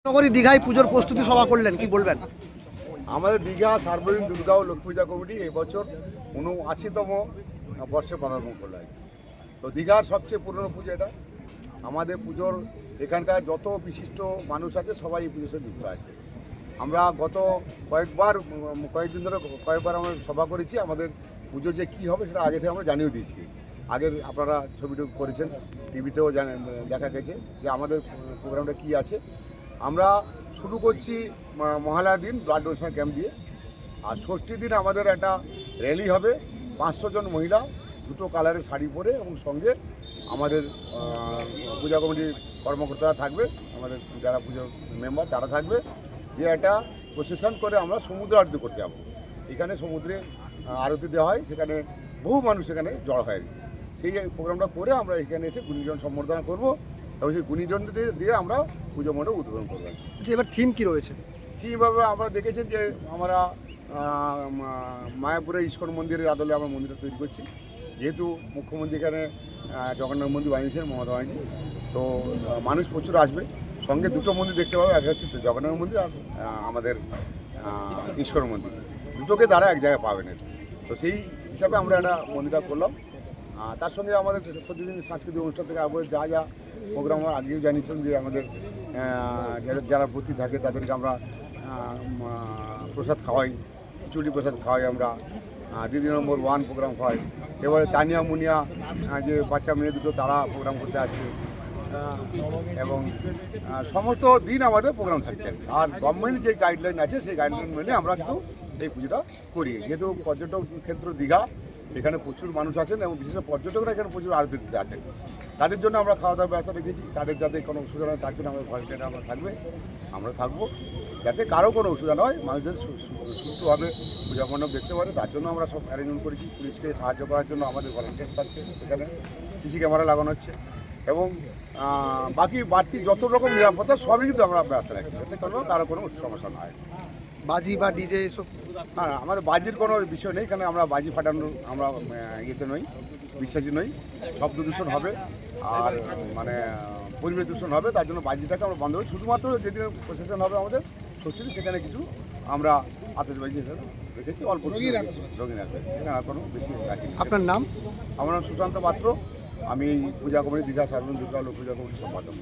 নগরী দীঘায় পুজোর প্রস্তুতি সভা করলেন, কি বলবেন? আমাদের দীঘা সার্বজনীন দুর্গা ও লক্ষ্মী পূজা কমিটি এই বছর ৭৯তম বর্ষে পদার্পণ করল। তো দীঘার সবচেয়ে পুরনো পুজো এটা। আমাদের পুজোর এখানকার যত বিশিষ্ট মানুষ আছে সবাই এই পুজোর সাথে যুক্ত আছে। আমরা গত কয়েকদিন ধরে কয়েকবার আমরা সভা করেছি। আমাদের পুজো যে কী হবে সেটা আগে থেকে আমরা জানিয়ে দিয়েছি। আগের আপনারা ছবিটা করেছেন, টিভিতেও দেখা গেছে যে আমাদের প্রোগ্রামটা কী আছে। আমরা শুরু করছি মহালয়া দিন ব্লাড ডোনেশন ক্যাম্প দিয়ে, আর ষষ্ঠী দিন আমাদের একটা র্যালি হবে। 500 জন মহিলা দুটো কালারের শাড়ি পরে এবং সঙ্গে আমাদের পূজা কমিটির কর্মকর্তারা থাকবে, আমাদের যারা পুজোর মেম্বার তারা থাকবে। যে একটা প্রসেশন করে আমরা সমুদ্র আরতি করতে যাবো। এখানে সমুদ্রে আরতি দেওয়া হয়, সেখানে বহু মানুষ এখানে জড়ো হয়। সেই প্রোগ্রামটা করে আমরা এখানে এসে গুণীজন সম্বর্ধনা করবো এবং সেই গুণীজনদের দিয়ে আমরা পুজো মণ্ডপ উদ্বোধন করবেন। এবার থিম কি রয়েছে? কীভাবে আমরা দেখেছি যে আমরা মায়াপুরে ইস্কন মন্দিরের আদলে আমরা মন্দিরটা তৈরি করছি। যেহেতু মুখ্যমন্ত্রী এখানে জগন্নাথ মন্দির বানিয়েছেন, মমতা ব্যানার্জি, তো মানুষ প্রচুর আসবে। সঙ্গে দুটো মন্দির দেখতে পাবে, এক হচ্ছে জগন্নাথ মন্দির আর আমাদের ইস্কন মন্দির, দুটোকে তারা এক জায়গায় পাবেন। তো সেই হিসাবে আমরা একটা মন্দিরটা করলাম। তার সঙ্গে আমাদের প্রতিদিন সাংস্কৃতিক অনুষ্ঠান থেকে আবার যা যা প্রোগ্রাম আমার আগেও জানিয়েছেন যে আমাদের যারা ভর্তি থাকে তাদেরকে আমরা প্রসাদ খাওয়াই, খিচুড়ি প্রসাদ খাওয়াই। আমরা দিদি নম্বর 1 প্রোগ্রাম হয়। এবারে তানিয়া মুনিয়া যে বাচ্চা মেয়ে দুটো তারা প্রোগ্রাম করতে আসছে এবং সমস্ত দিন আমাদের প্রোগ্রাম থাকছে। আর গভর্নমেন্ট যে গাইডলাইন আছে সেই গাইডলাইন মেনে আমরা কিন্তু এই পুজোটা করি। যেহেতু পর্যটক ক্ষেত্র দীঘা, এখানে প্রচুর মানুষ আছেন এবং বিশেষ পর্যটকরা এখানে প্রচুর আরতি দিতে আসেন। তাদের জন্য আমরা খাওয়া দাওয়ার ব্যবস্থা রেখেছি। তাদের যাতে কোনো অসুবিধা নয় তার জন্য আমাদের ভলেন্টিয়ার আমরা থাকবো, যাতে কারো কোনো অসুবিধা নয়, মানুষদের সুস্থভাবে পূজা মণ্ডপ দেখতে পারে তার জন্য আমরা সব অ্যারেঞ্জমেন্ট করেছি। পুলিশকে সাহায্য করার জন্য আমাদের ভলেন্টিয়ার থাকছে, এখানে সিসি ক্যামেরা লাগানো হচ্ছে এবং বাড়তি যত রকম নিরাপত্তা সবই কিন্তু আমরা ব্যবস্থা রাখছি, যাতে কারো কোনো সমস্যা না হয়। বাজি বা ডিজে এসব? হ্যাঁ, আমাদের বাজির কোনো বিষয় নেই, এখানে আমরা বাজি ফাটানোর আমরা ইয়েতে নই, বিশ্বাসী নই। শব্দ দূষণ হবে আর পরিবেশ দূষণ হবে, তার জন্য বাজিটাকে আমরা বন্ধ করি। শুধুমাত্র যেদিন প্রসেশন হবে আমাদের ষষ্ঠী, সেখানে কিছু আমরা আতশবাজি রেখেছি, অল্প রঙিন রাখবে, এখানে আর কোনো বেশি রাখি। আপনার নাম? আমার নাম সুশান্ত পাত্র, আমি পূজা কমিটি দীঘা সার্বজনীন দুর্গা ও পূজা কমিটির সম্পাদক।